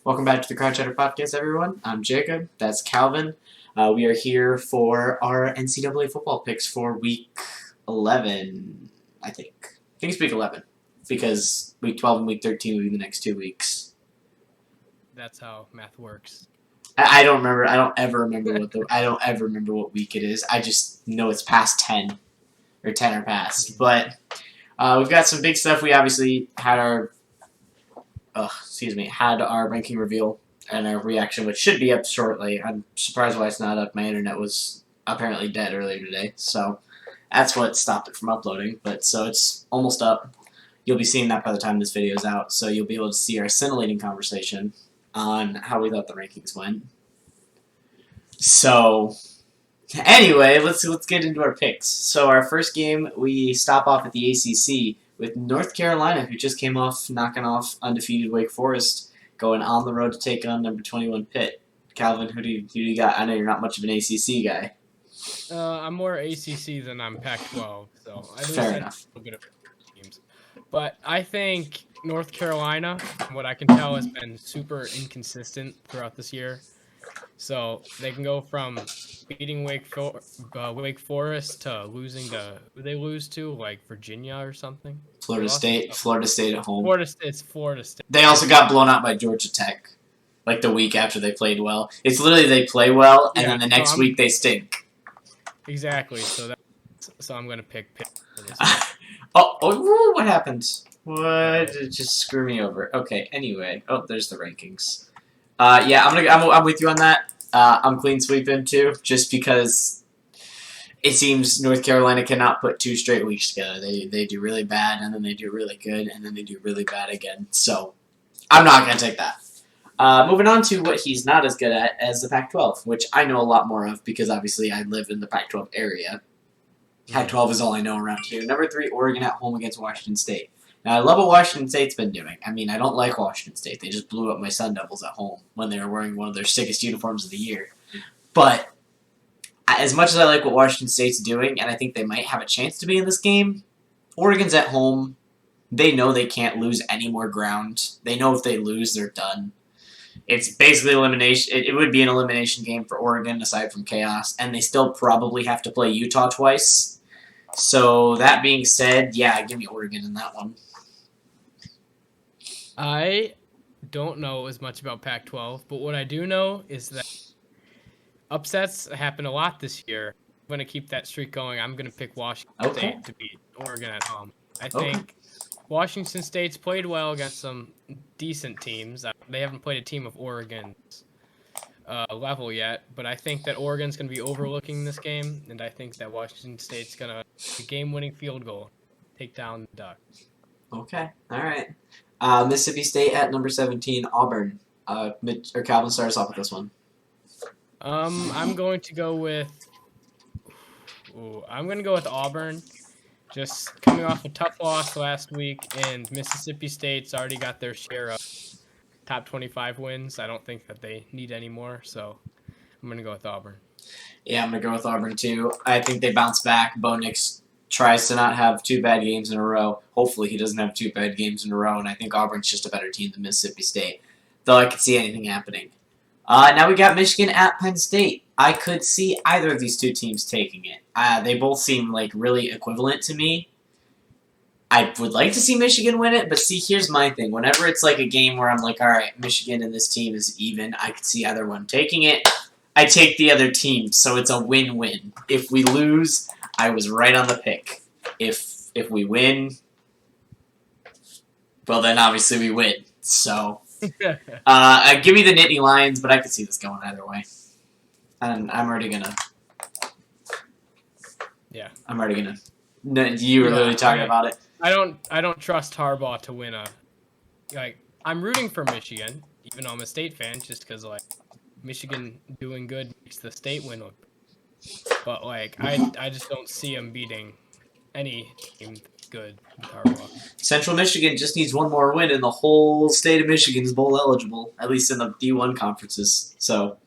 Welcome back to the Crouch Chatter Podcast, everyone. I'm Jacob. That's Calvin. We are here for our NCAA football picks for Week 11, I think. I think it's Week 11 because Week 12 and Week 13 will be the next 2 weeks. That's how math works. I don't remember. I don't ever remember what week it is. I just know it's past 10 or 10 or past. But we've got some big stuff. We obviously had our ranking reveal and our reaction, which should be up shortly. I'm surprised why it's not up. My internet was apparently dead earlier today, so that's what stopped it from uploading. But so it's almost up. You'll be seeing that by the time this video is out, so you'll be able to see our scintillating conversation on how we thought the rankings went. So anyway, let's get into our picks. So our first game, we stop off at the ACC with North Carolina, who just came off knocking off undefeated Wake Forest, going on the road to take on number 21 Pitt. Calvin, who do you got? I know you're not much of an ACC guy. I'm more ACC than I'm Pac12, so I Fair enough. Good teams. But I think North Carolina, from what I can tell, has been super inconsistent throughout this year. So they can go from beating Wake Forest to losing to who they lose to, like Virginia or something. Florida State at home. It's Florida State. They also got blown out by Georgia Tech, like the week after they played well. It's literally they play well, and then the next week they stink. Exactly. So I'm gonna pick Pitt for this. What happened? What? It just screw me over. Okay. Anyway, there's the rankings. I'm with you on that. I'm clean sweeping too, just because it seems North Carolina cannot put 2 straight weeks together. They do really bad, and then they do really good, and then they do really bad again. So I'm not going to take that. Moving on to what he's not as good at as the Pac-12, which I know a lot more of because obviously I live in the Pac-12 area. Pac-12 is all I know around here. Number 3, Oregon at home against Washington State. Now, I love what Washington State's been doing. I mean, I don't like Washington State. They just blew up my Sun Devils at home when they were wearing one of their sickest uniforms of the year. But as much as I like what Washington State's doing, and I think they might have a chance to be in this game, Oregon's at home. They know they can't lose any more ground. They know if they lose, they're done. It's basically elimination. It would be an elimination game for Oregon, aside from chaos, and they still probably have to play Utah twice. So, that being said, yeah, give me Oregon in that one. I don't know as much about Pac-12, but what I do know is that upsets happen a lot this year. I'm going to keep that streak going. I'm going to pick Washington State to beat Oregon at home. I think Washington State's played well against some decent teams. They haven't played a team of Oregon's level yet, but I think that Oregon's going to be overlooking this game, and I think that Washington State's going to game-winning field goal, take down the Ducks. Okay, all right. Mississippi State at number 17, Auburn. Calvin, start us off with this one. I'm going to go with Auburn. Just coming off a tough loss last week, and Mississippi State's already got their share of top 25 wins. I don't think that they need any more, so I'm going to go with Auburn. Yeah, I'm going to go with Auburn too. I think they bounce back. Bo Nix tries to not have 2 bad games in a row. Hopefully he doesn't have 2 bad games in a row, and I think Auburn's just a better team than Mississippi State, though I could see anything happening. Now we got Michigan at Penn State. I could see either of these 2 teams taking it. They both seem like really equivalent to me. I would like to see Michigan win it, but see, here's my thing. Whenever it's like a game where I'm like, all right, Michigan and this team is even, I could see either one taking it. I take the other team, so it's a win-win. If we lose, I was right on the pick. If we win, well, then obviously we win. So, give me the Nittany Lions, but I could see this going either way. And I'm already gonna. Yeah. I'm already gonna. No, you were literally talking about it. I don't trust Harbaugh to win I'm rooting for Michigan, even though I'm a State fan, just because Michigan doing good makes the State win. But I just don't see him beating any team good with Harbaugh. Central Michigan just needs one more win, and the whole state of Michigan is bowl eligible, at least in the D1 conferences. So,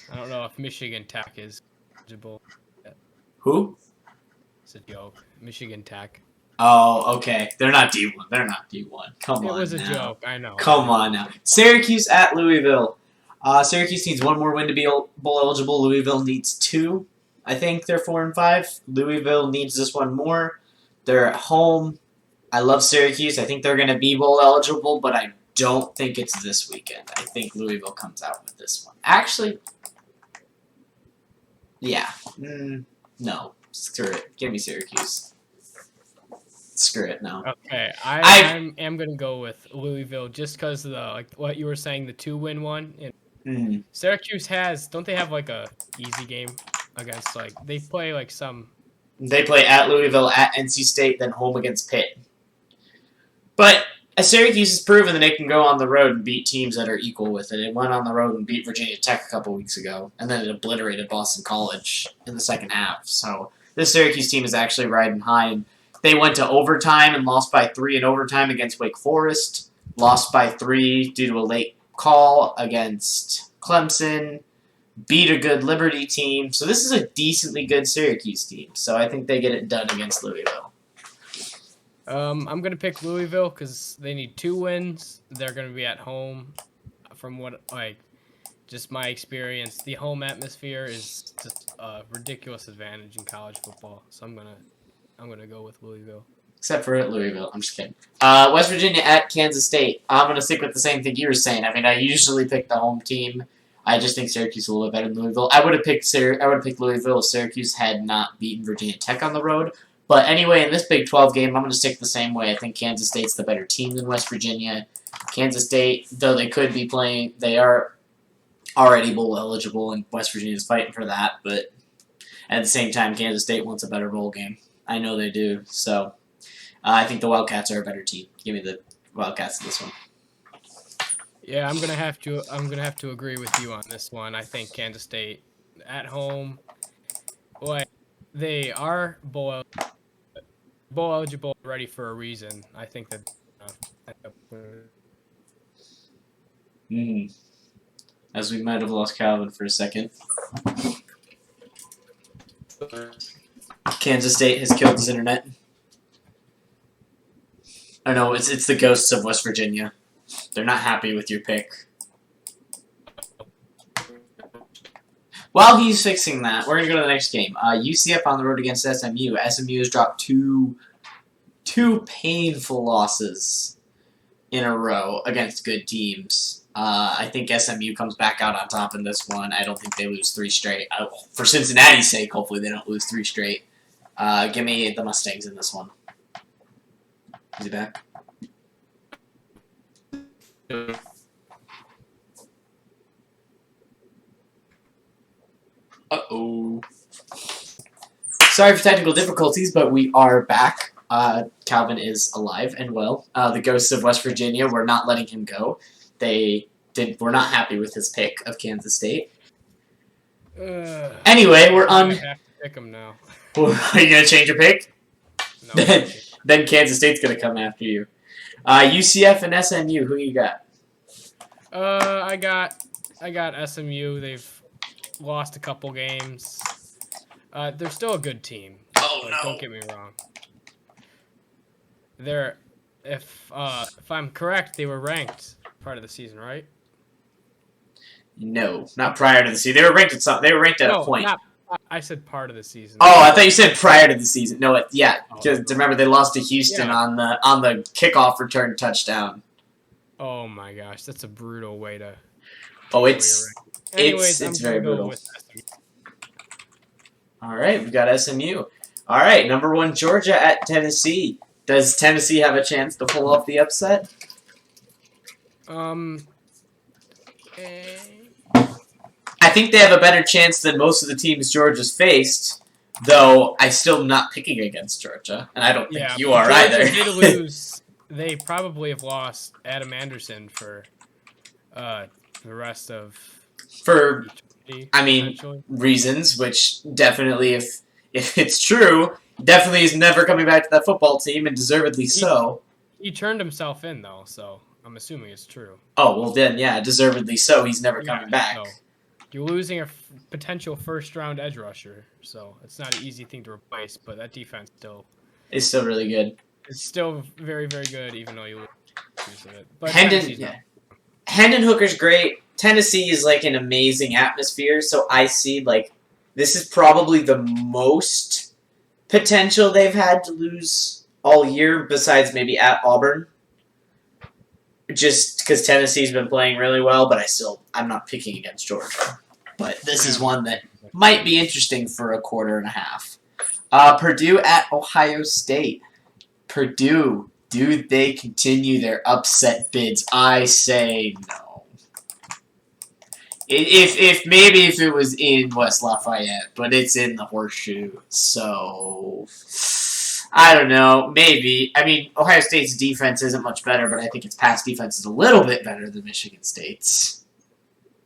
I don't know if Michigan Tech is eligible yet. Who? It's a joke. Michigan Tech. Oh, okay. They're not D1. They're not D1. Come It on was a now. joke. I know. Come on now. Syracuse at Louisville. Syracuse needs one more win to be bowl eligible. Louisville needs 2. I think they're 4-5. Louisville needs this one more. They're at home. I love Syracuse. I think they're going to be bowl eligible, but I don't think it's this weekend. I think Louisville comes out with this one. Actually, yeah. No. Screw it. Give me Syracuse. Screw it, no. Okay, I am gonna go with Louisville just because of the what you were saying, the 2-win one. And Syracuse don't they have like a easy game against they play some. They play at Louisville, at NC State, then home against Pitt. But Syracuse has proven that it can go on the road and beat teams that are equal with it. It went on the road and beat Virginia Tech a couple weeks ago, and then it obliterated Boston College in the second half. So this Syracuse team is actually riding high. And they went to overtime and lost by 3 in overtime against Wake Forest. Lost by 3 due to a late call against Clemson. Beat a good Liberty team. So this is a decently good Syracuse team. So I think they get it done against Louisville. I'm gonna pick Louisville because they need 2 wins. They're gonna be at home. From what just my experience, the home atmosphere is just a ridiculous advantage in college football. So I'm gonna go with Louisville. Except for at Louisville. I'm just kidding. West Virginia at Kansas State. I'm gonna stick with the same thing you were saying. I mean, I usually pick the home team. I just think Syracuse is a little bit better than Louisville. I would have picked Louisville if Syracuse had not beaten Virginia Tech on the road. But anyway, in this Big 12 game, I'm going to stick the same way. I think Kansas State's the better team than West Virginia. Kansas State, though they could be playing, they are already bowl eligible, and West Virginia's fighting for that. But at the same time, Kansas State wants a better bowl game. I know they do. So I think the Wildcats are a better team. Give me the Wildcats in this one. Yeah, I'm gonna have to agree with you on this one. I think Kansas State at home, they are bowl eligible, ready for a reason. I think that. As we might have lost Calvin for a second. Kansas State has killed his internet. I know it's the ghosts of West Virginia. They're not happy with your pick. While he's fixing that, we're going to go to the next game. UCF on the road against SMU. SMU has dropped two painful losses in a row against good teams. I think SMU comes back out on top in this one. I don't think they lose 3 straight. For Cincinnati's sake, hopefully they don't lose 3 straight. Give me the Mustangs in this one. Is he back? Uh-oh. Sorry for technical difficulties, but we are back. Calvin is alive and well. The ghosts of West Virginia were not letting him go. They were not happy with his pick of Kansas State. Anyway, we're on. I have to pick him now. Are you gonna change your pick? No. Then Kansas State's gonna come after you. UCF and SMU. Who you got? I got SMU. They've lost a couple games. They're still a good team. Oh no! Don't get me wrong. If I'm correct, they were ranked part of the season, right? No, not prior to the season. They were ranked at a point. I said part of the season. Oh, I thought you said prior to the season. No, because remember they lost to Houston on the kickoff return touchdown. Oh my gosh, that's a brutal way to. Oh, it's very brutal. All right, we got SMU. All right, number 1 Georgia at Tennessee. Does Tennessee have a chance to pull off the upset? I think they have a better chance than most of the teams Georgia's faced, though I'm still not picking against Georgia, and I don't think you are either. They did lose. They probably have lost Adam Anderson for the rest of. For, reasons, which definitely, if it's true, definitely is never coming back to that football team, and deservedly so. He turned himself in, though, so I'm assuming it's true. Oh, well then, yeah, deservedly so. He's never coming back. No. You're losing a potential first-round edge rusher, so it's not an easy thing to replace, but that defense is still really good. is still very, very good, even though you lose of it. But Hendon Hooker's great. Tennessee is like an amazing atmosphere, so I see like this is probably the most potential they've had to lose all year, besides maybe at Auburn. Just because Tennessee's been playing really well, but I'm not picking against Georgia. But this is one that might be interesting for a quarter and a half. Purdue at Ohio State. Purdue, do they continue their upset bids? I say no. If it was in West Lafayette, but it's in the Horseshoe, so I don't know. Maybe. I mean, Ohio State's defense isn't much better, but I think its pass defense is a little bit better than Michigan State's.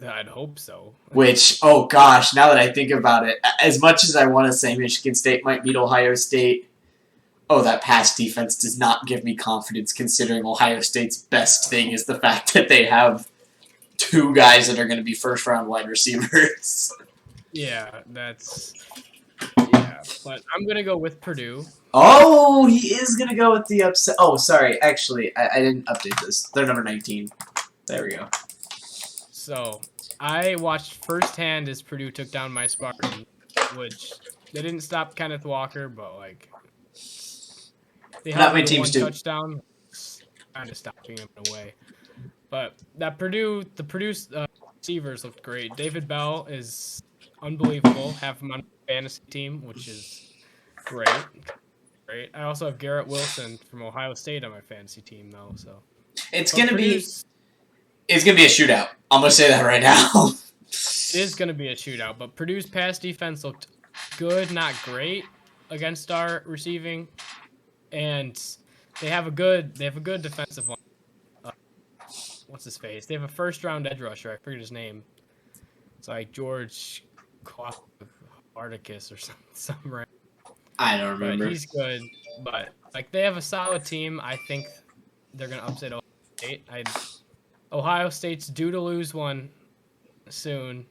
I'd hope so. Which, oh gosh, now that I think about it, as much as I want to say Michigan State might beat Ohio State, that pass defense does not give me confidence, considering Ohio State's best thing is the fact that they have 2 guys that are going to be first-round wide receivers. Yeah, but I'm going to go with Purdue. Oh, he is going to go with the upset. Oh, sorry. Actually, I didn't update this. They're number 19. There we go. So, I watched firsthand as Purdue took down my Spartans, which they didn't stop Kenneth Walker, but, like, they had one touchdown, kind of stopping him in a way. But the Purdue receivers looked great. David Bell is unbelievable. Have him on my fantasy team, which is great. I also have Garrett Wilson from Ohio State on my fantasy team, though. So it's gonna be a shootout. I'm gonna say that right now. It is gonna be a shootout. But Purdue's pass defense looked good, not great, against our receiving, and they have a good defensive line. What's his face? They have a first-round edge rusher. I forget his name. It's like George Articus or something, right? I don't remember. But he's good. But like they have a solid team. I think they're gonna upset Ohio State. Ohio State's due to lose one soon.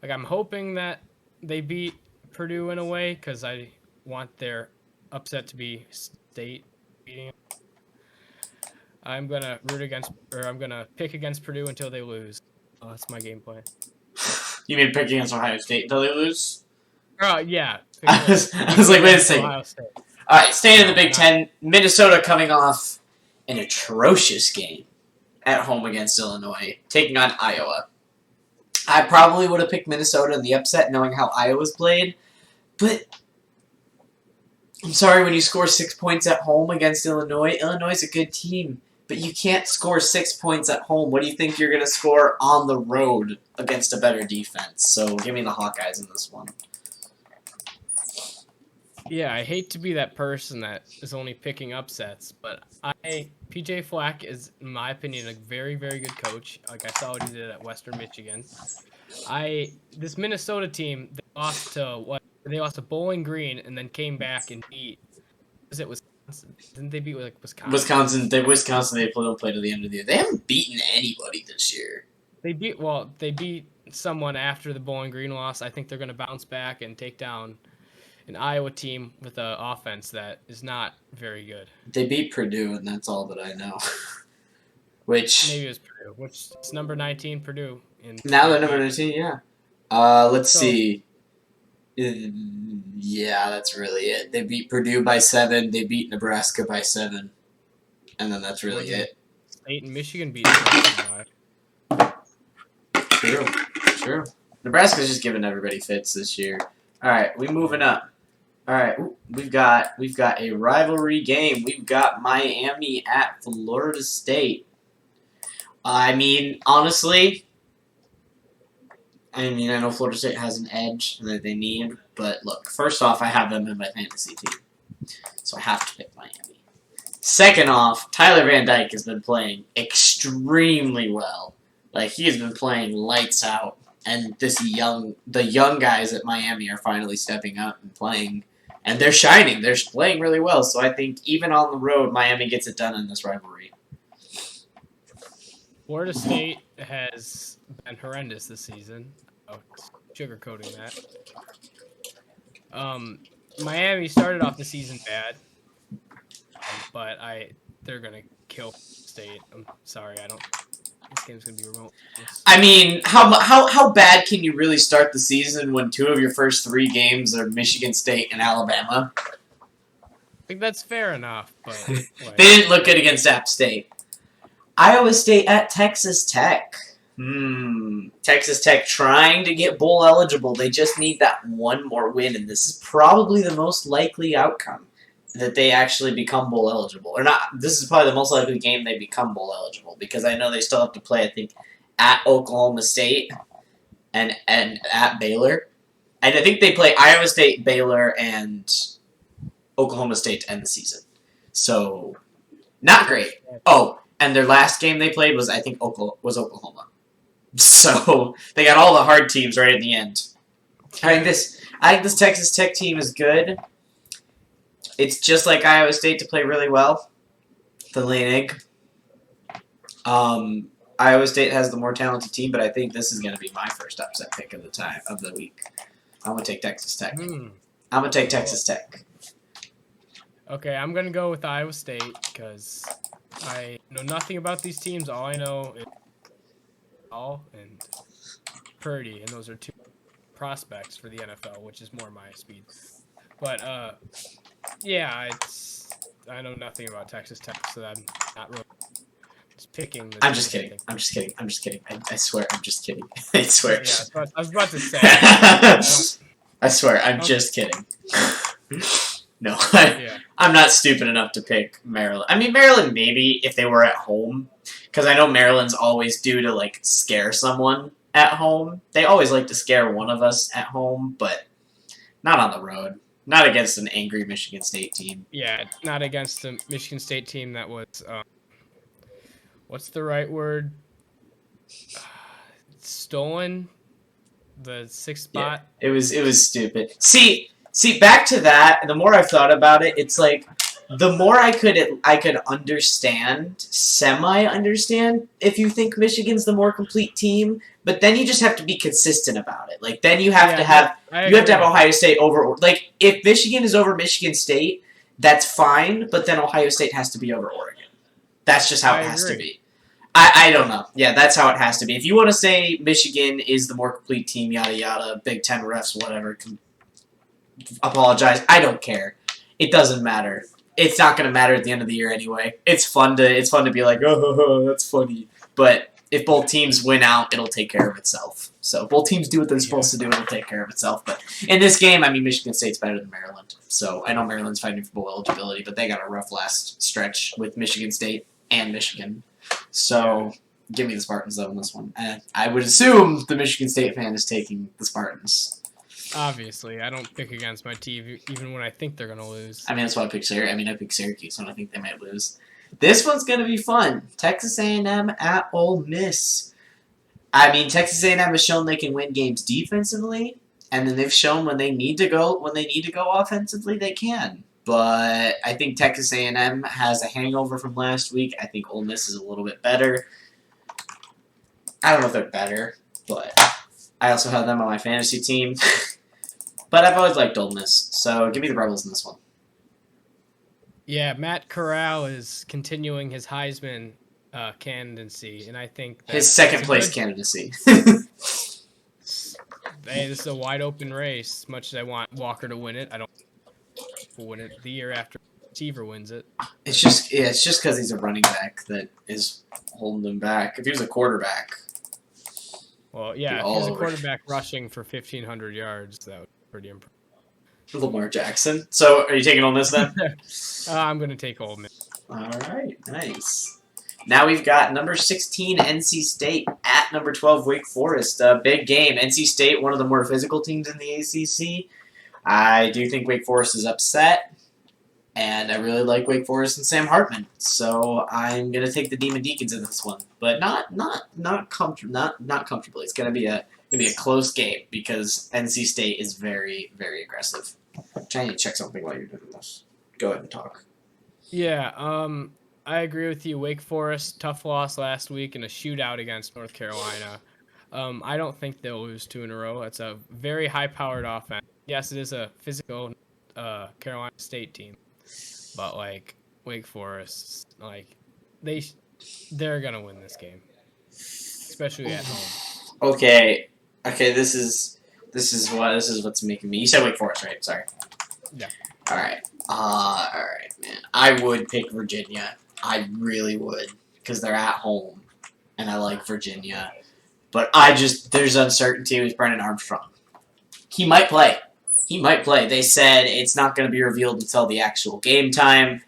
Like I'm hoping that they beat Purdue in a way because I want their upset to be State beating them. I'm gonna pick against Purdue until they lose. Oh, that's my game plan. You mean pick against Ohio State until they lose? Yeah. I was like, wait a second. All right, staying in the Big Ten, Minnesota coming off an atrocious game at home against Illinois, taking on Iowa. I probably would have picked Minnesota in the upset, knowing how Iowa's played, but I'm sorry, when you score 6 points at home against Illinois, Illinois is a good team, but you can't score 6 points at home. What do you think you're going to score on the road against a better defense? So give me the Hawkeyes in this one. Yeah, I hate to be that person that is only picking upsets, but PJ Flack is, in my opinion, a very, very good coach. Like I saw what he did at Western Michigan. This Minnesota team, they lost to Bowling Green and then came back and beat. Was it Wisconsin? Didn't they beat Wisconsin? Wisconsin. They play to the end of the year. They haven't beaten anybody this year. They beat someone after the Bowling Green loss. I think they're going to bounce back and take down an Iowa team with an offense that is not very good. They beat Purdue, and that's all that I know. Which maybe it was Purdue. Which is number 19 Purdue. Now they're number 19. Yeah. Let's see. Yeah, that's really it. They beat Purdue by 7. They beat Nebraska by 7, and then that's really it. State and Michigan beat Nebraska by. True. Nebraska's just giving everybody fits this year. All right, we moving up. All right, we've got a rivalry game. We've got Miami at Florida State. I mean, honestly, I know Florida State has an edge that they need, but look, first off, I have them in my fantasy team, so I have to pick Miami. Second off, Tyler Van Dyke has been playing extremely well. Like, he has been playing lights out, and the young guys at Miami are finally stepping up and playing, and they're shining. They're playing really well, so I think even on the road, Miami gets it done in this rivalry. Florida State has been horrendous this season. Sugarcoating that. Miami started off the season bad. but they're gonna kill State. I'm sorry, this game's gonna be remote. I mean, how bad can you really start the season when 2 of your first 3 games are Michigan State and Alabama? I think that's fair enough, but they didn't look good against App State. Iowa State at Texas Tech. Texas Tech trying to get bowl eligible. They just need that one more win, and this is probably the most likely outcome that they actually become bowl eligible. Or not, this is probably the most likely game they become bowl eligible, because I know they still have to play, I think, at Oklahoma State and at Baylor. And I think they play Iowa State, Baylor, and Oklahoma State to end the season. So, not great. Oh, and their last game they played was, I think, Oklahoma. So, they got all the hard teams right at the end. I think this Texas Tech team is good. It's just like Iowa State to play really well. The lay an egg. Iowa State has the more talented team, but I think this is going to be my first upset pick of the week. I'm going to take Texas Tech. I'm going to take Texas Tech. Okay, I'm going to go with Iowa State because I know nothing about these teams. All I know is and Purdue, and those are 2 prospects for the NFL, which is more my speed. But, yeah, I know nothing about Texas Tech, so I'm not really just picking. I'm just kidding. I swear, I'm just kidding. I swear. Yeah, I was about to say. I swear, I'm just kidding. No, I'm not stupid enough to pick Maryland. I mean, Maryland maybe if they were at home, because I know Maryland's always due to like scare someone at home. They always like to scare one of us at home, but not on the road. Not against an angry Michigan State team. Yeah, not against the Michigan State team that was, what's the right word? Stolen the 6th spot. Yeah, it was stupid. See, back to that. The more I've thought about it, it's like the more I could semi-understand if you think Michigan's the more complete team. But then you just have to be consistent about it. Like then you have to have Ohio State over. Like if Michigan is over Michigan State, that's fine. But then Ohio State has to be over Oregon. That's just how it has to be. I don't know. Yeah, that's how it has to be. If you want to say Michigan is the more complete team, yada yada, Big Ten refs, whatever, apologize. I don't care. It doesn't matter. It's not going to matter at the end of the year anyway. It's fun to be like, oh, that's funny. But if both teams win out, it'll take care of itself. So if both teams do what they're supposed to do, it'll take care of itself. But in this game, I mean, Michigan State's better than Maryland. So I know Maryland's fighting for bowl eligibility, but they got a rough last stretch with Michigan State and Michigan. So give me the Spartans, though, in this one. I would assume the Michigan State fan is taking the Spartans. Obviously, I don't pick against my team even when I think they're going to lose. I mean, that's why I picked Syracuse. I picked Syracuse when I think they might lose. This one's going to be fun. Texas A&M at Ole Miss. I mean, Texas A&M has shown they can win games defensively, and then they've shown when they need to go offensively, they can. But I think Texas A&M has a hangover from last week. I think Ole Miss is a little bit better. I don't know if they're better, but I also have them on my fantasy team. But I've always liked Ole Miss, so give me the Rebels in this one. Yeah, Matt Corral is continuing his Heisman candidacy, and I think his second-place candidacy. Hey, this is a wide-open race. As much as I want Walker to win it, I don't win it the year after Receiver wins it. It's just because he's a running back that is holding him back. If he was a quarterback, well, yeah, if he was a quarterback rushing for 1,500 yards, that would be pretty impressive. Lamar Jackson. So, are you taking Ole Miss then? I'm going to take Ole Miss. All right, nice. Now we've got number 16, NC State, at number 12, Wake Forest. A big game. NC State, one of the more physical teams in the ACC. I do think Wake Forest is upset, and I really like Wake Forest and Sam Hartman. So I'm going to take the Demon Deacons in this one, but not comfortably. It's going to be a close game because NC State is very, very aggressive. I'm trying to check something while you're doing this. Go ahead and talk. Yeah, I agree with you. Wake Forest, tough loss last week in a shootout against North Carolina. I don't think they'll lose 2 in a row. It's a very high-powered offense. Yes, it is a physical Carolina State team, but like Wake Forest. Like they're gonna win this game, especially at home. Okay. This is what's making me. You said Wake Forest, right? Sorry. Yeah. All right. All right, man. I would pick Virginia. I really would, because they're at home, and I like Virginia. But there's uncertainty with Brennan Armstrong. He might play. They said it's not going to be revealed until the actual game time.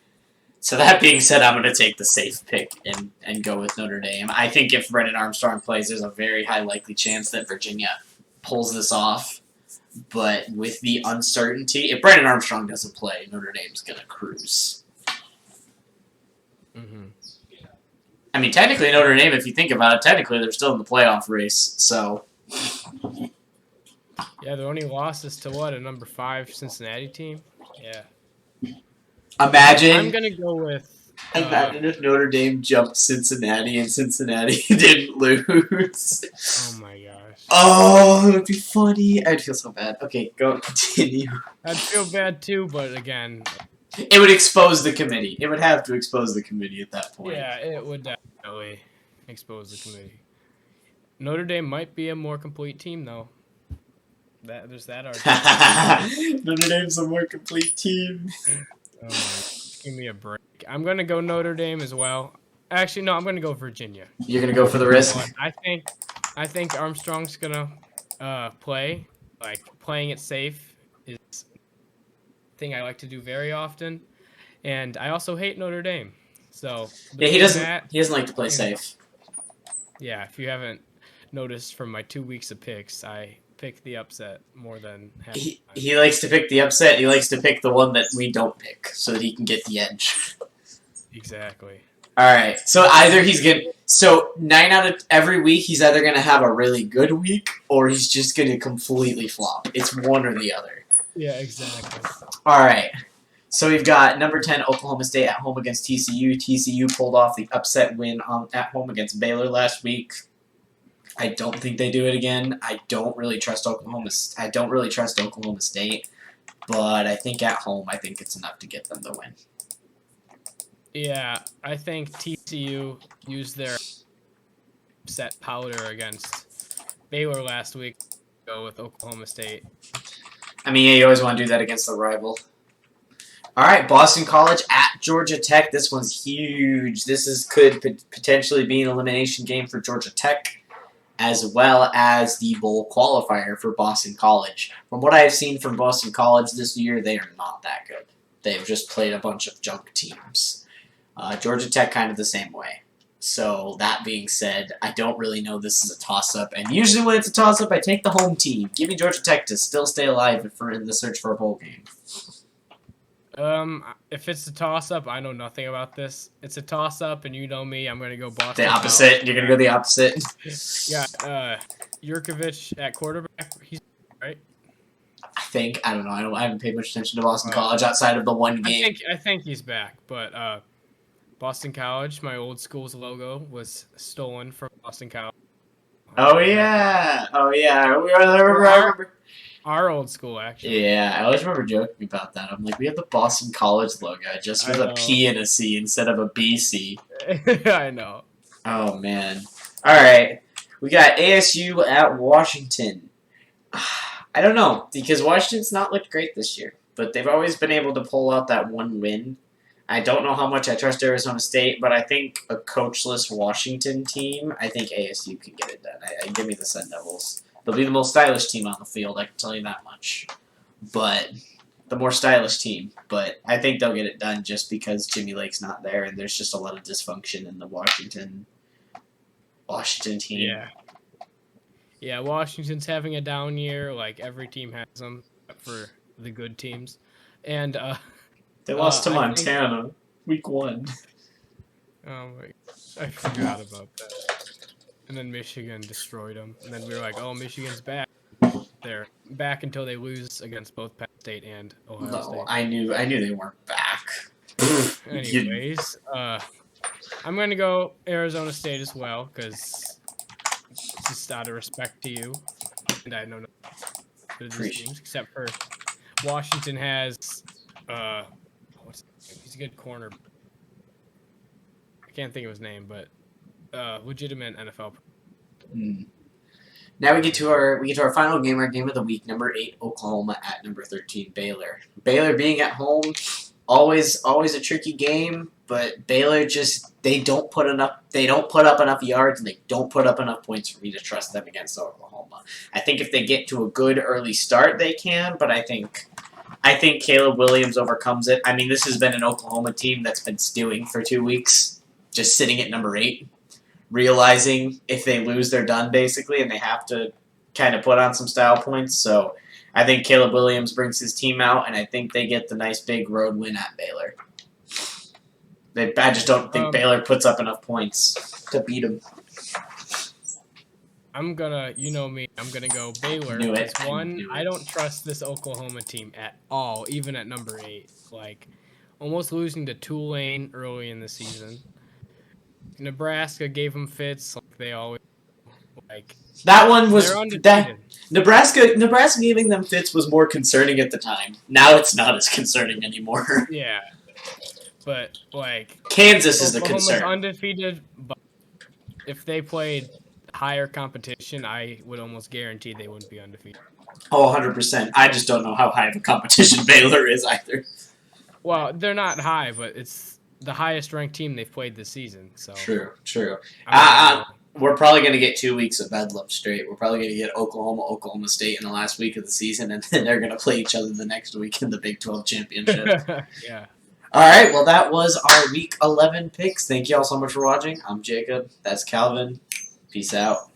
So that being said, I'm going to take the safe pick and go with Notre Dame. I think if Brennan Armstrong plays, there's a very high likely chance that Virginia pulls this off. But with the uncertainty, if Brennan Armstrong doesn't play, Notre Dame's going to cruise. Mm-hmm. I mean, technically Notre Dame, if you think about it, technically they're still in the playoff race. So yeah, their only loss is to what, a number 5 Cincinnati team? Yeah. Imagine. I'm gonna go with. Imagine if Notre Dame jumped Cincinnati and Cincinnati didn't lose. Oh my gosh. Oh, it would be funny. I'd feel so bad. Okay, go continue. I'd feel bad too, but again, it would expose the committee. It would have to expose the committee at that point. Yeah, it would definitely expose the committee. Notre Dame might be a more complete team, though. There's that argument. Notre Dame's a more complete team. Give me a break. I'm gonna go Notre Dame as well. Actually, no, I'm gonna go Virginia. You're gonna go for the risk? I think Armstrong's gonna play. Like playing it safe is a thing I like to do very often, and I also hate Notre Dame. So yeah, he doesn't like to play safe. Yeah, if you haven't noticed from my 2 weeks of picks, I pick the upset more than half the time. He likes to pick the upset. He likes to pick the one that we don't pick so that he can get the edge. Exactly. All right. So either he's gonna. So 9 out of every week, he's either gonna have a really good week or he's just gonna completely flop. It's one or the other. Yeah, exactly. All right. So we've got number 10 Oklahoma State at home against TCU. TCU pulled off the upset win at home against Baylor last week. I don't think they do it again. I don't really trust Oklahoma State, but I think at home, I think it's enough to get them the win. Yeah, I think TCU used their set powder against Baylor last week to go with Oklahoma State. I mean, yeah, you always want to do that against the rival. All right, Boston College at Georgia Tech. This one's huge. Could potentially be an elimination game for Georgia Tech, as well as the bowl qualifier for Boston College. From what I've seen from Boston College this year, they are not that good. They've just played a bunch of junk teams. Georgia Tech kind of the same way. So that being said, I don't really know this is a toss-up. And usually when it's a toss-up, I take the home team. Give me Georgia Tech to still stay alive in the search for a bowl game. If it's a toss-up, I know nothing about this. It's a toss-up, and you know me, I'm going to go Boston. The opposite. College. You're going to go the opposite. Yeah, Yurkovich at quarterback, he's right. I don't know. I haven't paid much attention to Boston College outside of the one game. I think he's back, but Boston College, my old school's logo was stolen from Boston College. Oh yeah. I remember. Our old school, actually. Yeah, I always remember joking about that. I'm like, we have the Boston College logo just with a P and a C instead of a BC. I know. Oh, man. All right. We got ASU at Washington. I don't know, because Washington's not looked great this year, but they've always been able to pull out that one win. I don't know how much I trust Arizona State, but I think a coachless Washington team, I think ASU can get it done. Give me the Sun Devils. They'll be the most stylish team on the field, I can tell you that much. But the more stylish team. But I think they'll get it done just because Jimmy Lake's not there and there's just a lot of dysfunction in the Washington team. Yeah, Washington's having a down year. Like every team has them, except for the good teams. And they lost to Montana week 1. Oh my! I forgot about that. And then Michigan destroyed them. And then we were like, oh, Michigan's back. They're back until they lose against both Penn State and Ohio State. I knew they weren't back. Anyways, I'm going to go Arizona State as well, because just out of respect to you. And I know nothing of these teams, except for Washington has, he's a good corner. I can't think of his name, but legitimate NFL. Now we get to our final game, our game of the week, number 8 Oklahoma at number 13 Baylor. Baylor being at home, always a tricky game, but Baylor they don't put up enough yards and they don't put up enough points for me to trust them against Oklahoma. I think if they get to a good early start, they can, but I think Caleb Williams overcomes it. I mean, this has been an Oklahoma team that's been stewing for 2 weeks, just sitting at number 8. Realizing if they lose, they're done, basically, and they have to kind of put on some style points. So I think Caleb Williams brings his team out, and I think they get the nice big road win at Baylor. I just don't think Baylor puts up enough points to beat them. You know me, I'm going to go Baylor. Knew it. I don't trust this Oklahoma team at all, even at number 8. Like, almost losing to Tulane early in the season. Nebraska gave them fits like they always like. That one was that Nebraska giving them fits was more concerning at the time. Now it's not as concerning anymore. Yeah, but like Kansas is the concern. Undefeated, but if they played higher competition, I would almost guarantee they wouldn't be undefeated. Oh, 100%. I just don't know how high of a competition Baylor is either. Well, they're not high, but it's the highest ranked team they've played this season. So True. We're probably going to get 2 weeks of bedlam straight. We're probably going to get Oklahoma State in the last week of the season, and then they're going to play each other the next week in the Big 12 championship. Yeah. All right. Well, that was our Week 11 picks. Thank you all so much for watching. I'm Jacob. That's Calvin. Peace out.